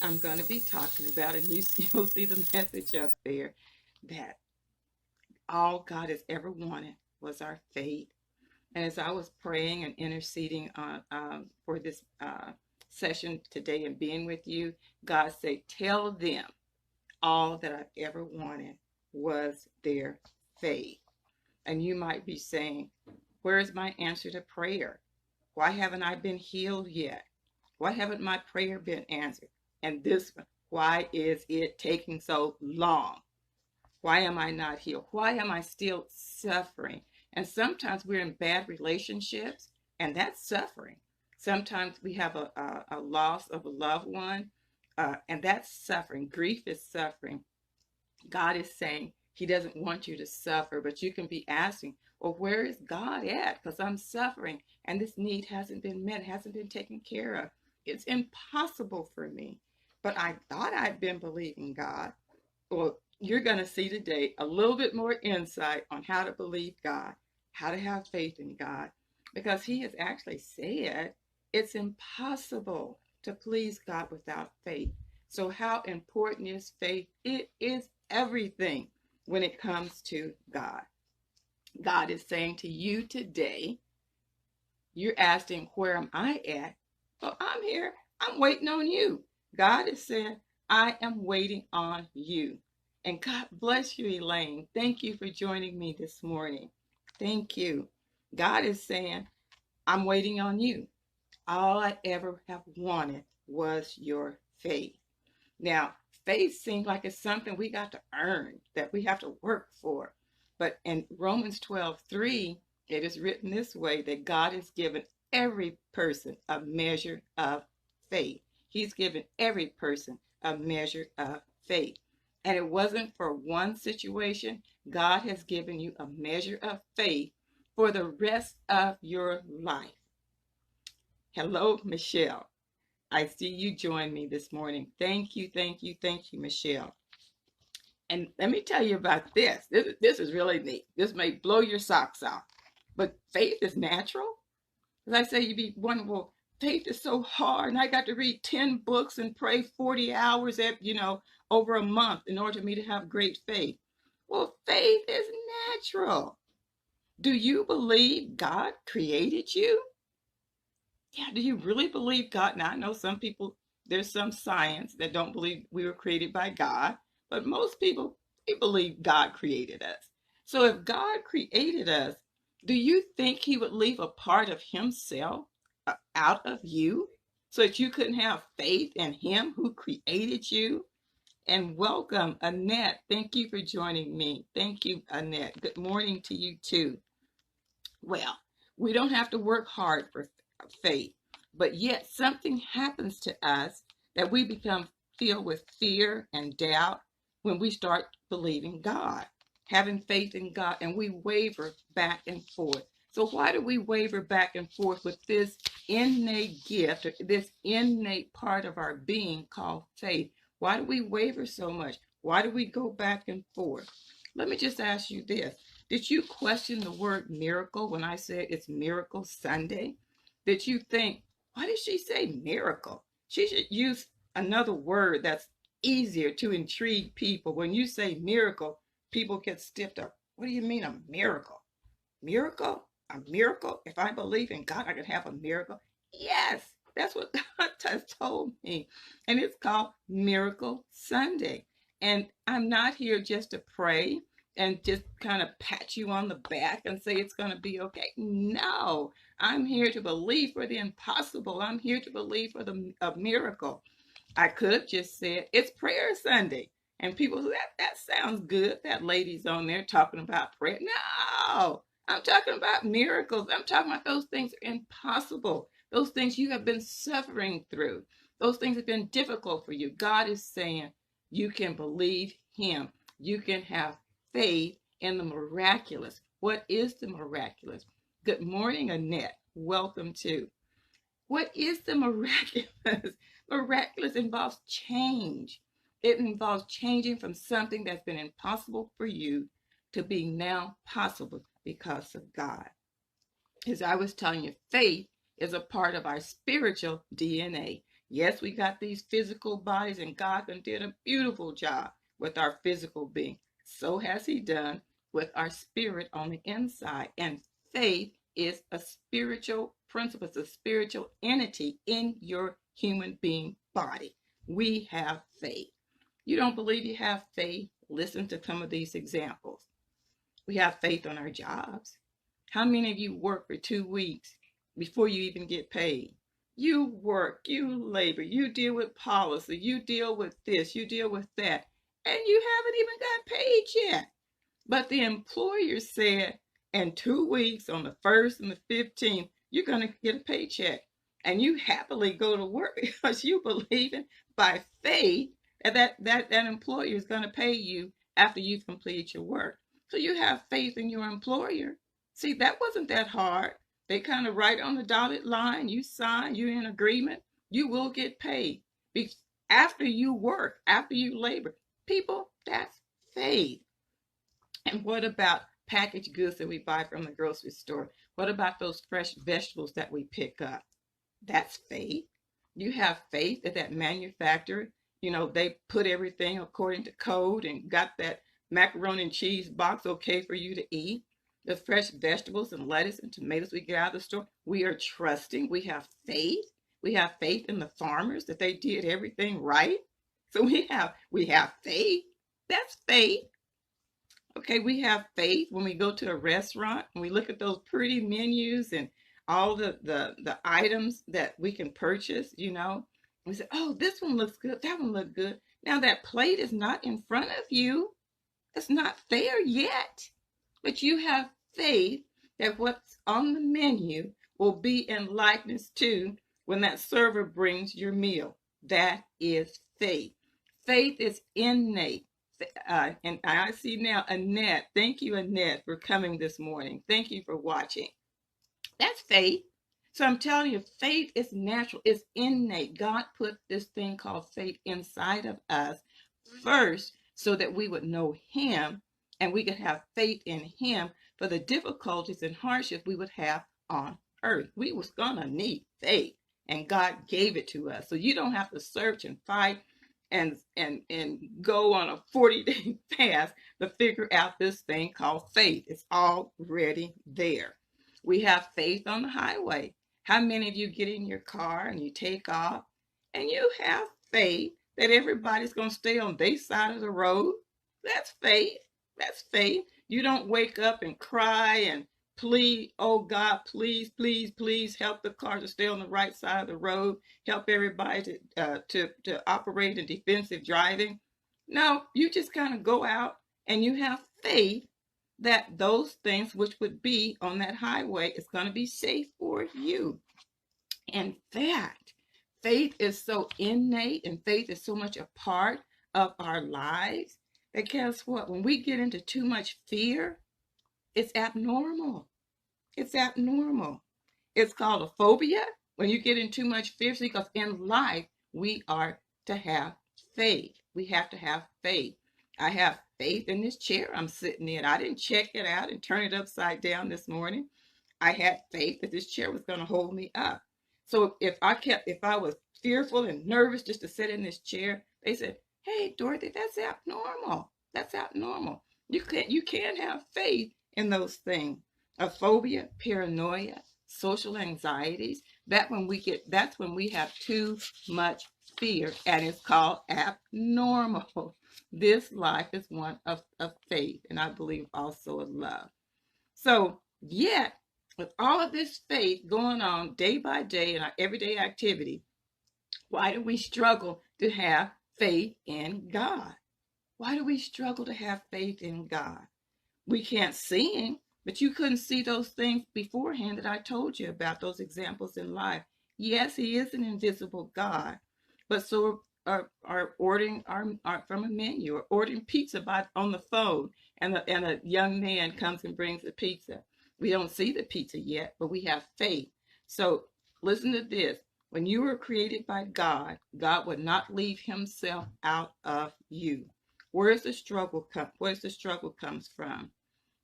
I'm going to be talking about, and you'll see the message up there, that all God has ever wanted was our faith. And as I was praying and interceding for this session today and being with you, God said, tell them all that I've ever wanted was their faith. And you might be saying, where is my answer to prayer? Why haven't I been healed yet? Why haven't my prayer been answered? And this one, why is it taking so long? Why am I not healed? Why am I still suffering? And sometimes we're in bad relationships, and that's suffering. Sometimes we have a loss of a loved one, and that's suffering. Grief is suffering. God is saying He doesn't want you to suffer, but you can be asking, well, where is God at? Because I'm suffering, and this need hasn't been met, hasn't been taken care of. It's impossible for me. But I thought I'd been believing God. Well, you're going to see today a little bit more insight on how to believe God, how to have faith in God, because He has actually said it's impossible to please God without faith. So, how important is faith? It is everything when it comes to God. God is saying to you today, you're asking, where am I at? Well, I'm here. I'm waiting on you. God is saying, I am waiting on you. And God bless you, Elaine. Thank you for joining me this morning. Thank you. God is saying, I'm waiting on you. All I ever have wanted was your faith. Now, faith seems like it's something we got to earn, that we have to work for. But in Romans 12:3, it is written this way, that God has given every person a measure of faith. He's given every person a measure of faith. And it wasn't for one situation. God has given you a measure of faith for the rest of your life. Hello, Michelle. I see you join me this morning. Thank you, thank you, thank you, Michelle. And let me tell you about this. This is really neat. This may blow your socks off. But faith is natural. As I say, you'd be wondering, well, faith is so hard, and I got to read 10 books and pray 40 hours over a month in order for me to have great faith. Well, faith is natural. Do you believe God created you? Yeah, do you really believe God? Now, I know some people, there's some science that don't believe we were created by God, but most people, they believe God created us. So if God created us, do you think He would leave a part of Himself out of you so that you couldn't have faith in Him who created you? And welcome, Annette. Thank you for joining me. Thank you, Annette. Good morning to you too. Well, we don't have to work hard for faith, but yet something happens to us that we become filled with fear and doubt when we start believing God, having faith in God, and we waver back and forth. So why do we waver back and forth with this innate gift, or this innate part of our being called faith? Why do we waver so much? Why do we go back and forth? Let me just ask you this. Did you question the word miracle when I said it's Miracle Sunday? Did you think, why did she say miracle? She should use another word that's easier to intrigue people. When you say miracle, people get stiffed up. What do you mean a miracle? Miracle? A miracle? If I believe in God, I can have a miracle? Yes, that's what God has told me. And it's called Miracle Sunday. And I'm not here just to pray and just kind of pat you on the back and say it's going to be okay. No, I'm here to believe for the impossible. I'm here to believe for a miracle. I could have just said it's prayer Sunday. And people say, that sounds good. That lady's on there talking about prayer. No, I'm talking about miracles. I'm talking about those things are impossible. Those things you have been suffering through. Those things have been difficult for you. God is saying you can believe Him. You can have faith in the miraculous. What is the miraculous? Good morning, Annette. Welcome to. What is the miraculous? Miraculous involves change. It involves changing from something that's been impossible for you to being now possible because of God. As I was telling you, faith is a part of our spiritual DNA. Yes, we got these physical bodies, and God did a beautiful job with our physical being. So has He done with our spirit on the inside. And faith is a spiritual principle, it's a spiritual entity in your human being body. We have faith. You don't believe you have faith? Listen to some of these examples. We have faith on our jobs. How many of you work for 2 weeks before you even get paid? You work, you labor, you deal with policy, you deal with this, you deal with that, and you haven't even got paid yet. But the employer said in 2 weeks, on the 1st and the 15th, you're going to get a paycheck. And you happily go to work because you believe in by faith that employer is going to pay you after you've completed your work. So you have faith in your employer. See, that wasn't that hard. They kind of write on the dotted line, you sign, you're in agreement, you will get paid after you work, after you labor. People, that's faith. And what about packaged goods that we buy from the grocery store? What about those fresh vegetables that we pick up? That's faith. You have faith that that manufacturer, they put everything according to code and got that macaroni and cheese box okay for you to eat. The fresh vegetables and lettuce and tomatoes we get out of the store, we are trusting. We have faith. We have faith in the farmers that they did everything right. So we have faith. That's faith. Okay, we have faith when we go to a restaurant and we look at those pretty menus and all the items that we can purchase, We say, oh, this one looks good, that one looks good. Now that plate is not in front of you. It's not there yet. But you have faith that what's on the menu will be in likeness to when that server brings your meal. That is faith. Faith is innate. And I see now Annette. Thank you, Annette, for coming this morning. Thank you for watching. That's faith. So I'm telling you, faith is natural. It's innate. God put this thing called faith inside of us first so that we would know Him and we could have faith in Him for the difficulties and hardships we would have on earth. We was going to need faith, and God gave it to us. So you don't have to search and fight and go on a 40-day fast to figure out this thing called faith. It's already there. We have faith on the highway. How many of you get in your car and you take off and you have faith that everybody's going to stay on their side of the road? That's faith. That's faith. You don't wake up and cry and plead, oh God, please, please, please help the car to stay on the right side of the road. Help everybody to operate in defensive driving. No, you just kind of go out and you have faith that those things which would be on that highway is going to be safe for you. In fact, faith is so innate and faith is so much a part of our lives that guess what? When we get into too much fear, it's abnormal. It's abnormal. It's called a phobia when you get in too much fear, because in life, we are to have faith. We have to have faith. I have faith in this chair I'm sitting in. I didn't check it out and turn it upside down this morning. I had faith that this chair was going to hold me up. So if I was fearful and nervous just to sit in this chair, they said, hey, Dorothy, that's abnormal. That's abnormal. You can't have faith in those things. A phobia, paranoia, social anxieties. That's when we have too much fear, and it's called abnormal. This life is one of faith, and I believe also of love. So yet, with all of this faith going on day by day in our everyday activity, why do we struggle to have faith in God? Why do we struggle to have faith in God? We can't see Him, but you couldn't see those things beforehand that I told you about, those examples in life. Yes, He is an invisible God, but so are ordering our from a menu, or ordering pizza on the phone, and a young man comes and brings the pizza. We don't see the pizza yet, but we have faith. So listen to this. When you were created by God, God would not leave Himself out of you. Where's the struggle comes from?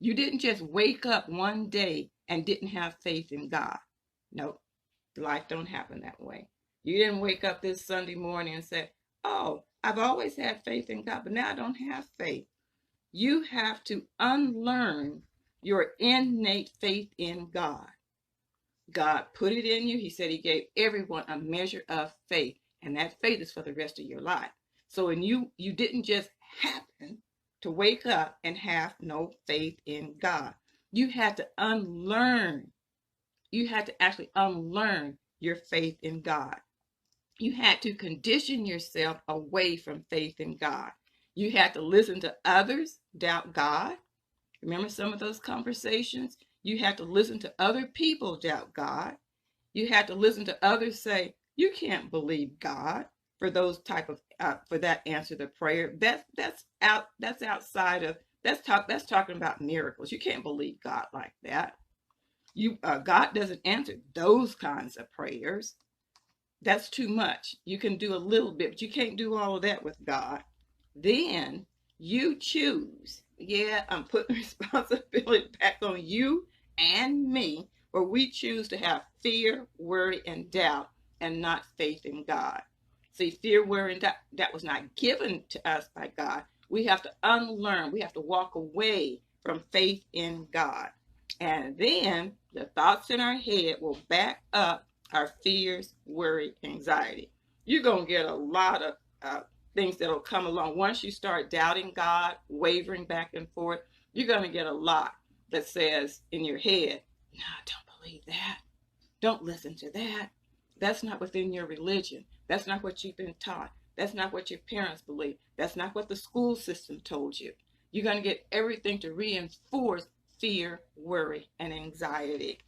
You didn't just wake up one day and didn't have faith in God. No, life don't happen that way. You didn't wake up this Sunday morning and say, oh, I've always had faith in God, but now I don't have faith. You have to unlearn your innate faith in God. God put it in you. He said he gave everyone a measure of faith, and that faith is for the rest of your life. So when you didn't just happen to wake up and have no faith in God. You had to unlearn. You had to actually unlearn your faith in God. You had to condition yourself away from faith in God. You had to listen to others doubt God. Remember some of those conversations? You had to listen to other people doubt God. You had to listen to others say, you can't believe God for those type of for that answer to prayer. That's outside of that's talking about miracles. You can't believe God like that. God doesn't answer those kinds of prayers. That's too much. You can do a little bit, but you can't do all of that with God. Then you choose. Yeah, I'm putting responsibility back on you and me, where we choose to have fear, worry, and doubt, and not faith in God. See, fear, worry, and doubt, that was not given to us by God. We have to unlearn. We have to walk away from faith in God. And then the thoughts in our head will back up our fears, worry, anxiety. You're going to get a lot of things that'll come along. Once you start doubting God, wavering back and forth, you're going to get a lot that says in your head, no, don't believe that. Don't listen to that. That's not within your religion. That's not what you've been taught. That's not what your parents believe. That's not what the school system told you. You're going to get everything to reinforce fear, worry, and anxiety.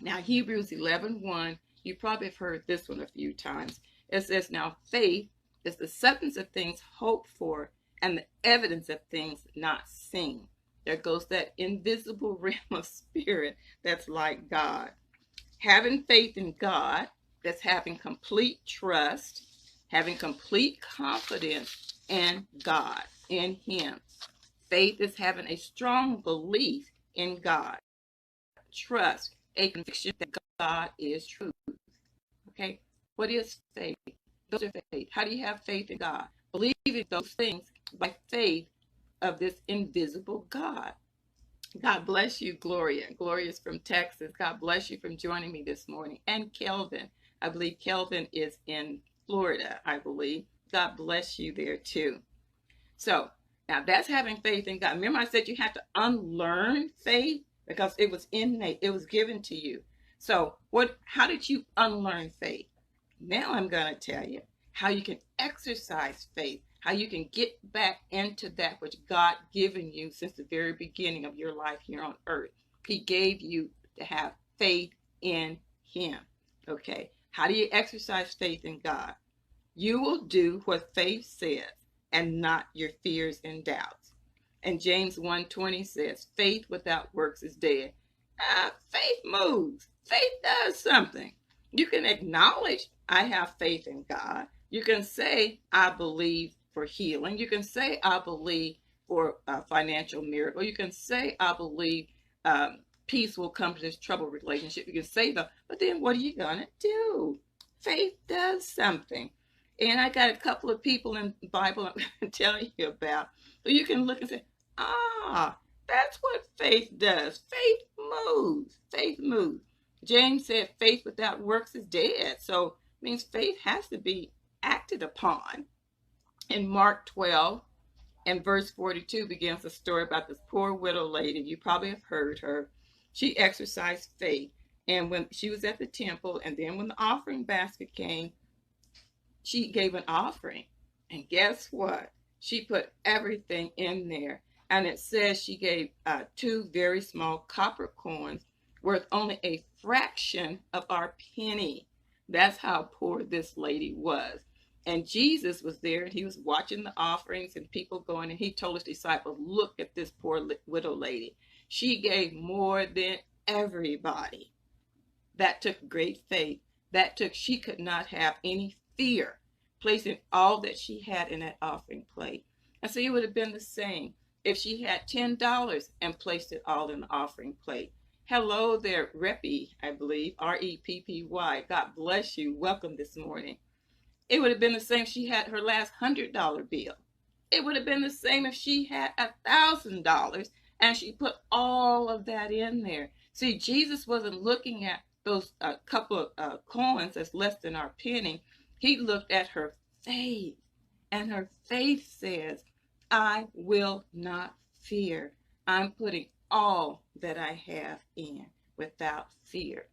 Now, Hebrews 11:1, you probably have heard this one a few times. It says, now faith is the substance of things hoped for and the evidence of things not seen. There goes that invisible realm of spirit that's like God. Having faith in God, that's having complete trust, having complete confidence in God, in Him. Faith is having a strong belief in God, trust, a conviction that God is true. Okay, what is faith? Those are faith. How do you have faith in God? Believing those things by faith of this invisible God. God bless you, Gloria. Gloria's from Texas. God bless you for joining me this morning. And Kelvin. I believe Kelvin is in Florida, I believe. God bless you there too. So now that's having faith in God. Remember I said you have to unlearn faith because it was innate. It was given to you. So how did you unlearn faith? Now I'm going to tell you how you can exercise faith, how you can get back into that which God given you since the very beginning of your life here on earth. He gave you to have faith in Him. Okay. How do you exercise faith in God? You will do what faith says and not your fears and doubts. And James 1:20 says, faith without works is dead. Faith moves. Faith does something. You can acknowledge, I have faith in God. You can say, I believe for healing. You can say, I believe for a financial miracle. You can say, I believe peace will come to this troubled relationship. You can say that, but then what are you going to do? Faith does something. And I got a couple of people in the Bible I'm going to tell you about. So you can look and say, that's what faith does. Faith moves. Faith moves. James said faith without works is dead. So it means faith has to be acted upon. In Mark 12 and verse 42 begins the story about this poor widow lady. You probably have heard her. She exercised faith. And when she was at the temple, and then when the offering basket came, she gave an offering. And guess what? She put everything in there. And it says she gave 2 very small copper coins worth only a fraction of our penny. That's how poor this lady was. And Jesus was there and he was watching the offerings and people going, and he told his disciples, look at this poor widow lady. She gave more than everybody. That took great faith. She could not have any fear placing all that she had in that offering plate. And so it would have been the same if she had $10 and placed it all in the offering plate. Hello there, Reppy, I believe, Reppy. God bless you. Welcome this morning. It would have been the same if she had her last $100 bill. It would have been the same if she had $1,000 and she put all of that in there. See, Jesus wasn't looking at those couple of coins that's less than our penny. He looked at her faith, and her faith says, I will not fear. I'm putting all that I have in without fear.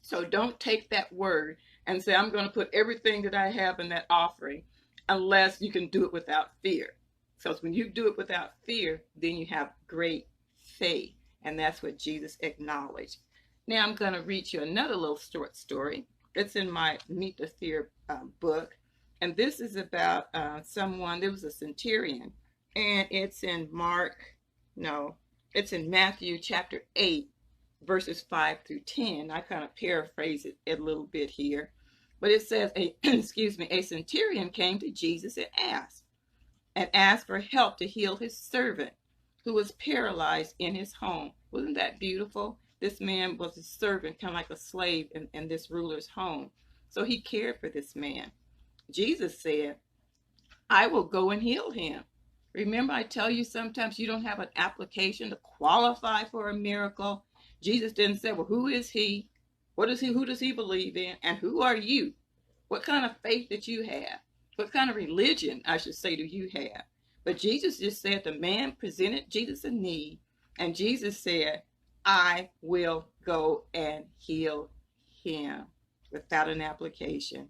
So don't take that word and say, I'm going to put everything that I have in that offering, unless you can do it without fear. So when you do it without fear, then you have great faith. And that's what Jesus acknowledged. Now I'm going to read you another little short story. It's in my Meet the Fear book. And this is about someone, there was a centurion. And it's in it's in Matthew chapter 8, verses 5 through 10. I kind of paraphrase it a little bit here. But it says, a centurion came to Jesus and asked for help to heal his servant who was paralyzed in his home. Wasn't that beautiful? This man was a servant, kind of like a slave in this ruler's home. So he cared for this man. Jesus said, I will go and heal him. Remember, I tell you sometimes you don't have an application to qualify for a miracle. Jesus didn't say, well, who is he? What is he? Who does he believe in? And who are you? What kind of faith that you have? What kind of religion, I should say, do you have? But Jesus just said the man presented Jesus a need, and Jesus said, I will go and heal him without an application.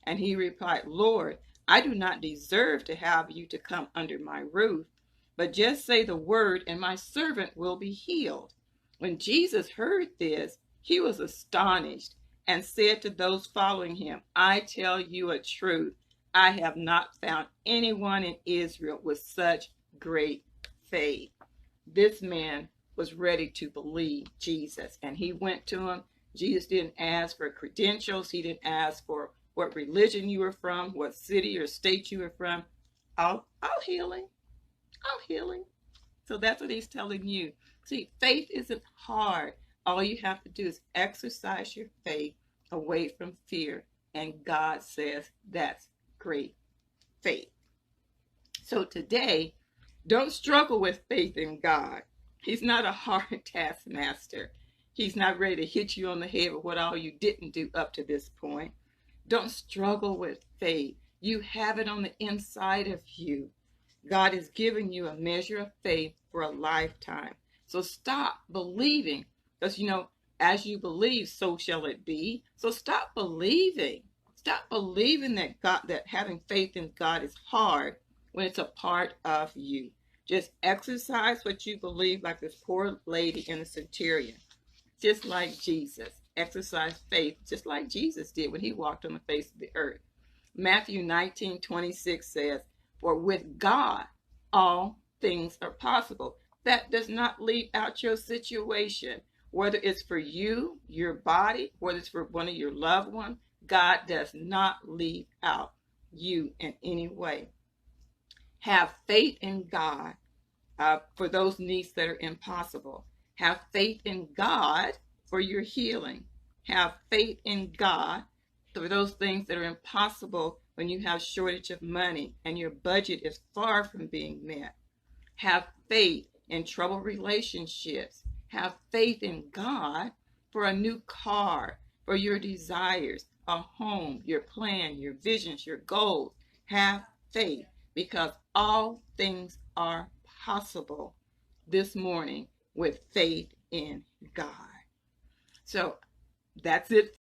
And he replied, Lord, I do not deserve to have you to come under my roof, but just say the word and my servant will be healed. When Jesus heard this, he was astonished and said to those following him, I tell you a truth. I have not found anyone in Israel with such great faith. This man was ready to believe Jesus, and he went to him. Jesus didn't ask for credentials. He didn't ask for what religion you were from, what city or state you were from. I'll heal him. I'll heal him. So that's what he's telling you. See, faith isn't hard. All you have to do is exercise your faith away from fear. And God says that's great faith. So today, don't struggle with faith in God. He's not a hard taskmaster. He's not ready to hit you on the head with what all you didn't do up to this point. Don't struggle with faith. You have it on the inside of you. God has given you a measure of faith for a lifetime. So stop believing, because as you believe, so shall it be. So stop believing. Stop believing that having faith in God is hard when it's a part of you. Just exercise what you believe, like this poor lady in the centurion. Just like Jesus. Exercise faith just like Jesus did when he walked on the face of the earth. Matthew 19:26 says, for with God all things are possible. That does not leave out your situation. Whether it's for you, your body, whether it's for one of your loved ones, God does not leave out you in any way. Have faith in God for those needs that are impossible. Have faith in God for your healing. Have faith in God for those things that are impossible when you have shortage of money and your budget is far from being met. Have faith in troubled relationships. Have faith in God for a new car, for your desires, a home, your plan, your visions, your goals. Have faith, because all things are possible this morning with faith in God. So that's it